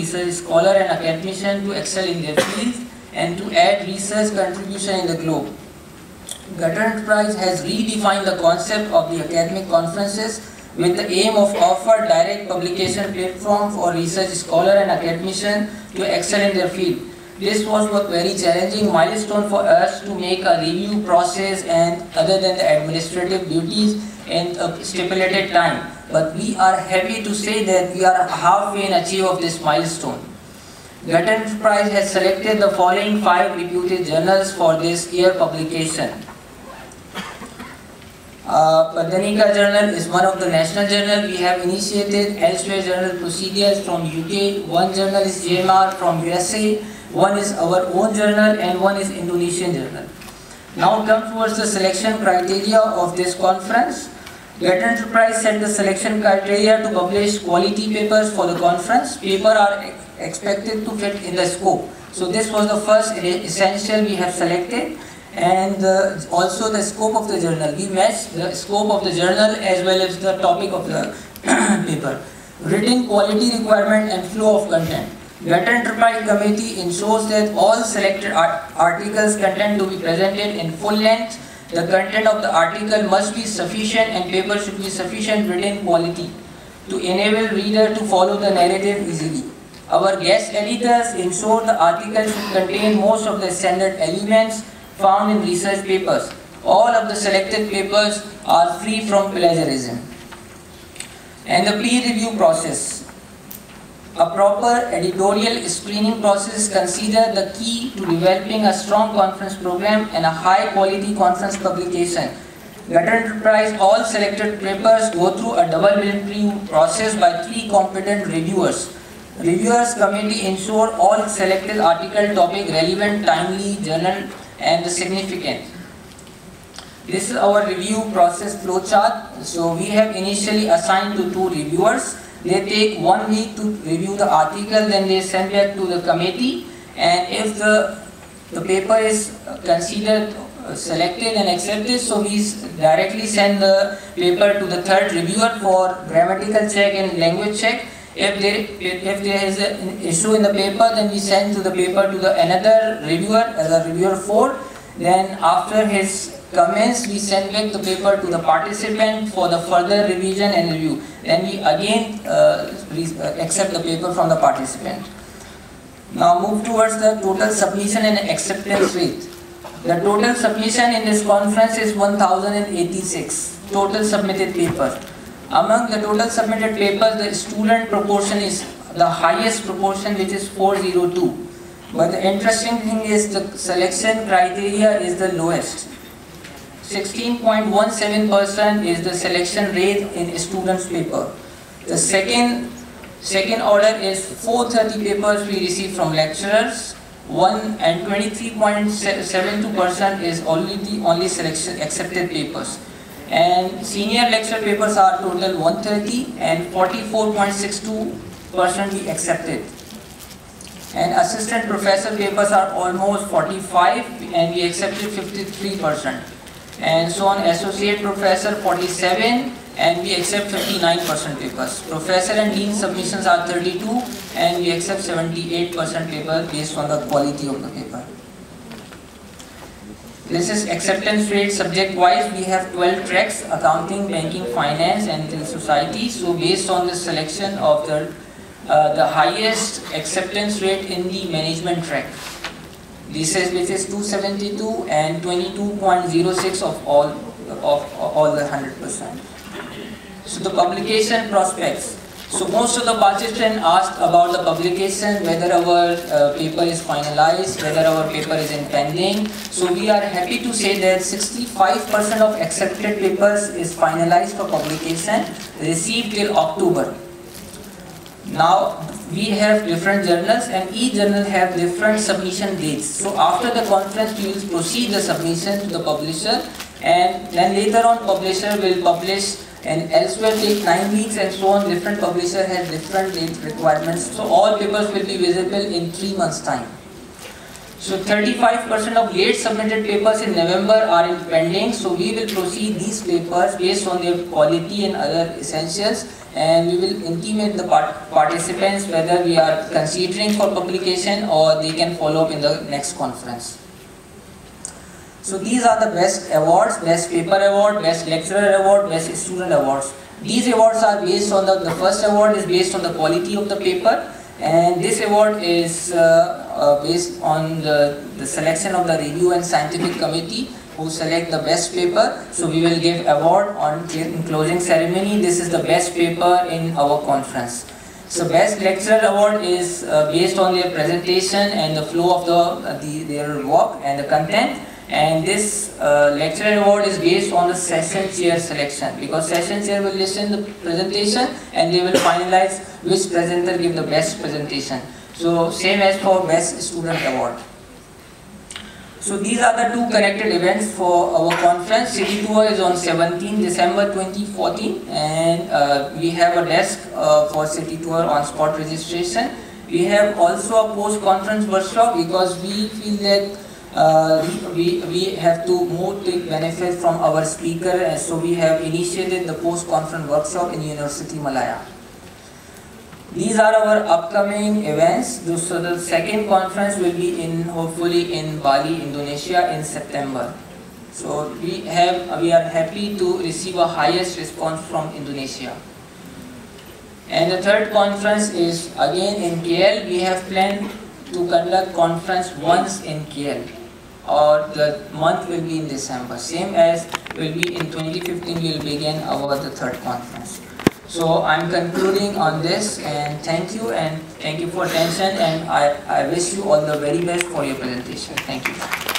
research scholar and academician to excel in their field and to add research contribution in the globe. Gutter Enterprise has redefined the concept of the academic conferences with the aim of offer direct publication platform for research scholar and academician to excel in their field. This was a very challenging milestone for us to make a review process and other than the administrative duties in a stipulated time. But we are happy to say that we are halfway in achieve of this milestone. Gutter Enterprise has selected the following 5 reputed journals for this year publication. Padanika Journal is one of the national journals. We have initiated elsewhere journal procedures from UK. One journal is JMR from USA. One is our own journal and one is Indonesian journal. Now come towards the selection criteria of this conference. Gutter Enterprise set the selection criteria to publish quality papers for the conference. Papers are expected to fit in the scope. So this was the first essential we have selected. And also the scope of the journal. We matched the scope of the journal as well as the topic of the paper. Written quality requirement and flow of content. Gutter Enterprise Committee ensures that all selected articles content to be presented in full length. The content of the article must be sufficient and paper should be sufficient written quality to enable reader to follow the narrative easily. Our guest editors ensure the article should contain most of the standard elements found in research papers. All of the selected papers are free from plagiarism. And the peer review process. A proper editorial screening process is considered the key to developing a strong conference program and a high quality conference publication. Gutter Enterprise, all selected papers go through a double review process by 3 competent reviewers. Reviewers committee ensure all selected article topic relevant, timely, journal and significant. This is our review process flowchart. So we have initially assigned to 2 reviewers. They take 1 week to review the article, then they send back to the committee, and if the paper is considered selected and accepted, so we directly send the paper to the 3rd reviewer for grammatical check and language check. If there is an issue in the paper, then we send to the paper to the another reviewer, reviewer 4. Then after his comments, we send back the paper to the participant for the further revision and review. Then we again accept the paper from the participant. Now move towards the total submission and acceptance rate. The total submission in this conference is 1086 total submitted papers. Among the total submitted papers, the student proportion is the highest proportion, which is 402. But the interesting thing is the selection criteria is the lowest. 16.17% is the selection rate in student's paper. The second order is 430 papers we received from lecturers. 23.72% is only selection accepted papers. And senior lecture papers are total 130 and 44.62% we accepted. And assistant professor papers are almost 45 and we accepted 53%. And so on, associate professor 47 and we accept 59% papers. Professor and dean submissions are 32 and we accept 78% paper based on the quality of the paper. This is acceptance rate subject wise. We have 12 tracks: accounting, banking, finance and society. So based on the selection of the highest acceptance rate in the management track. This is which is 272 and 22.06 of all the 100%. So the publication prospects. So most of the participants asked about the publication, whether our paper is finalized, whether our paper is in pending. So we are happy to say that 65% of accepted papers is finalized for publication, received till October. Now we have different journals and each journal have different submission dates. So after the conference we will proceed the submission to the publisher, and then later on publisher will publish, and elsewhere take 9 weeks and so on. Different publisher has different date requirements. So all papers will be visible in 3 months time. So 35% of late submitted papers in November are in pending. So we will proceed these papers based on their quality and other essentials and we will intimate the participants whether we are considering for publication or they can follow up in the next conference. So these are the best awards: Best Paper Award, Best Lecturer Award, Best Student Awards. These awards are based on the first award is based on the quality of the paper, and this award is based on the selection of the review and scientific committee who select the best paper. So we will give award in closing ceremony. This is the best paper in our conference. So Best Lecturer Award is based on their presentation and the flow of their work and the content. And this lecturer award is based on the session chair selection, because session chair will listen the presentation and they will finalize which presenter give the best presentation. So same as for Best Student Award. So these are the two connected events for our conference. City Tour is on 17 December 2014, and we have a desk for City Tour on spot registration. We have also a post-conference workshop because we feel that we have to more take benefit from our speaker, and so we have initiated the post-conference workshop in University Malaya. These are our upcoming events. So the second conference will be hopefully in Bali, Indonesia in September. So we are happy to receive a highest response from Indonesia. And the third conference is again in KL. We have planned to conduct conference once in KL, or the month will be in December. Same as will be in 2015, we will begin the third conference. So I'm concluding on this, and thank you for attention, and I wish you all the very best for your presentation. Thank you.